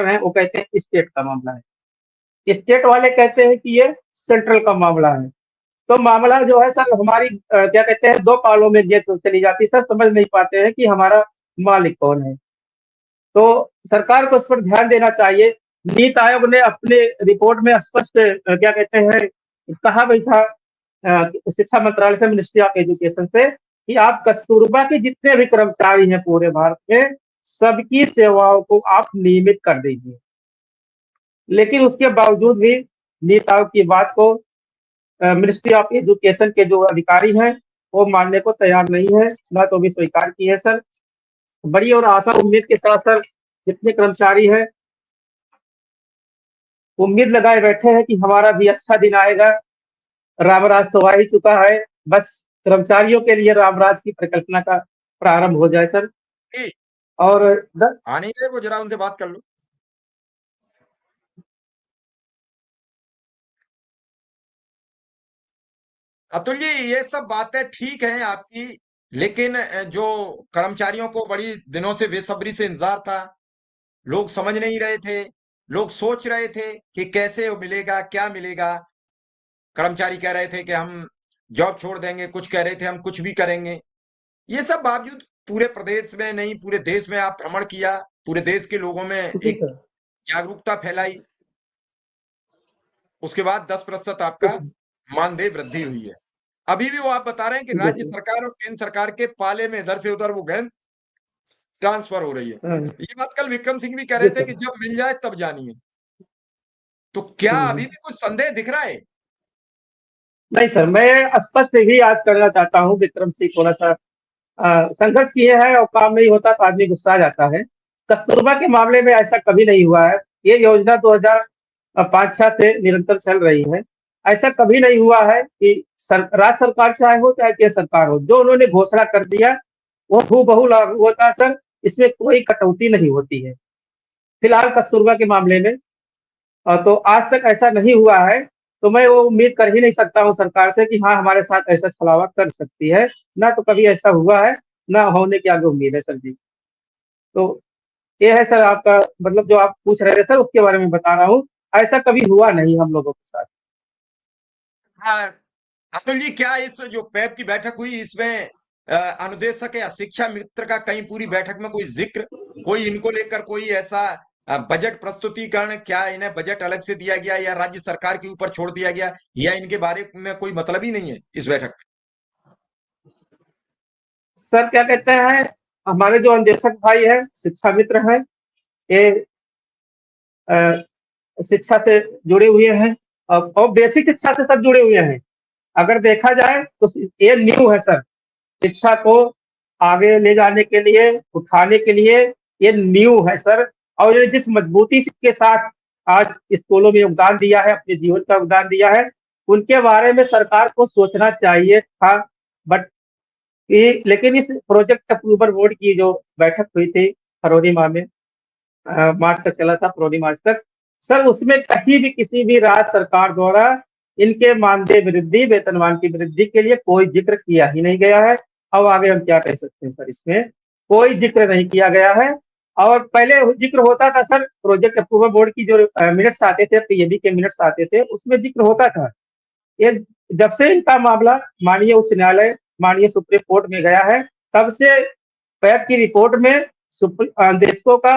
हैं वो कहते हैं स्टेट का मामला है, स्टेट वाले कहते हैं कि ये सेंट्रल का मामला है। तो मामला जो है सर हमारी क्या कहते हैं 2 पालों में ये तो चली जाती है सर, समझ नहीं पाते हैं कि हमारा मालिक कौन है। तो सरकार को इस पर ध्यान देना चाहिए। नीति आयोग ने अपने रिपोर्ट में स्पष्ट क्या कहते हैं कहा भी था शिक्षा मंत्रालय से, मिनिस्ट्री ऑफ एजुकेशन से, कि आप कस्तूरबा के जितने भी कर्मचारी हैं पूरे भारत में, सबकी सेवाओं को आप नियमित कर दीजिए। लेकिन उसके बावजूद भी नीति आयोग की बात को मिनिस्ट्री ऑफ एजुकेशन के जो अधिकारी हैं वो मानने को तैयार नहीं है, ना तो भी स्वीकार की है सर। बड़ी और आशा उम्मीद के साथ सर जितने कर्मचारी हैं उम्मीद लगाए बैठे हैं कि हमारा भी अच्छा दिन आएगा। रामराज तो आ ही चुका है, बस कर्मचारियों के लिए रामराज की परिकल्पना का प्रारंभ हो जाए सर। जी, और आ नहीं रहे वो, जरा उनसे बात कर लो। अतुल जी, ये सब बातें ठीक हैं आपकी, लेकिन जो कर्मचारियों को बड़ी दिनों से बेसब्री से इंतजार था, लोग समझ नहीं रहे थे, लोग सोच रहे थे कि कैसे वो मिलेगा, क्या मिलेगा। कर्मचारी कह रहे थे कि हम जॉब छोड़ देंगे, कुछ कह रहे थे हम कुछ भी करेंगे। ये सब बावजूद पूरे प्रदेश में नहीं, पूरे देश में आप भ्रमण किया, पूरे देश के लोगों में जी एक सर, जागरूकता फैलाई। उसके बाद 10% आपका मानदेय वृद्धि हुई है। अभी भी वो आप बता रहे हैं कि जी राज्य सर। सरकार और केंद्र सरकार के पाले में इधर से उधर वो गेंद ट्रांसफर हो रही है। हाँ, ये बात कल विक्रम सिंह भी कह रहे जी थे सर। कि जब मिल जाए तब जानिए। तो क्या अभी भी कुछ संदेह दिख रहा है? नहीं सर, मैं स्पष्ट ही आज करना चाहता हूँ, विक्रम सिंह थोड़ा सा संघर्ष किए हैं और काम नहीं होता तो आदमी गुस्सा जाता है। कस्तूरबा के मामले में ऐसा कभी नहीं हुआ है। ये योजना 2005-6 से निरंतर चल रही है। ऐसा कभी नहीं हुआ है कि राज्य सरकार चाहे हो चाहे केंद्र सरकार हो, जो उन्होंने घोषणा कर दिया वो हूबहू लागू होता है सर। इसमें कोई कटौती नहीं होती है। फिलहाल कस्तूरबा के मामले में तो आज तक ऐसा नहीं हुआ है। तो मैं वो उम्मीद कर ही नहीं सकता हूँ सरकार से कि हाँ हमारे साथ ऐसा छलावा कर सकती है। ना तो कभी ऐसा हुआ है, ना होने की आगे उम्मीद है सर जी। तो ये है सर आपका मतलब जो आप पूछ रहे थे सर उसके बारे में बता रहा हूँ। ऐसा कभी हुआ नहीं हम लोगों के साथ। हाँ, अतुल जी, क्या इस जो पैब की बैठक हुई इसमें अनुदेशक या शिक्षा मित्र का कहीं पूरी बैठक में कोई जिक्र, कोई इनको लेकर कोई ऐसा बजट प्रस्तुतिकरण, क्या इन्हें बजट अलग से दिया गया या राज्य सरकार के ऊपर छोड़ दिया गया, या इनके बारे में कोई मतलब ही नहीं है इस बैठक में? सर क्या कहते हैं हमारे जो अनुदेशक भाई है शिक्षा मित्र हैं, ये अ, शिक्षा से जुड़े हुए हैं और बेसिक शिक्षा से सब जुड़े हुए हैं। अगर देखा जाए तो ये न्यू है सर, शिक्षा को आगे ले जाने के लिए, उठाने के लिए ये न्यू है सर। और ये जिस मजबूती के साथ आज स्कूलों में योगदान दिया है, अपने जीवन का योगदान दिया है, उनके बारे में सरकार को सोचना चाहिए था। बट लेकिन इस प्रोजेक्ट अप्रूवल बोर्ड की जो बैठक हुई थी फरवरी माह में, मार्च तक चला था, फरवरी मार्च तक सर, उसमें कहीं भी किसी भी राज्य सरकार द्वारा इनके मानदेय वृद्धि, वेतनमान की वृद्धि के लिए कोई जिक्र किया ही नहीं गया है। अब आगे हम क्या कह सकते हैं सर, इसमें कोई जिक्र नहीं किया गया है। और पहले जिक्र होता था सर, प्रोजेक्ट अप्रूवल बोर्ड की जो मिनट्स आते थे, पीएबी के मिनट्स आते थे, उसमें जिक्र होता था। ये जब से इनका मामला माननीय उच्च न्यायालय, माननीय सुप्रीम कोर्ट में गया है, तब से पैब की रिपोर्ट में देशकों का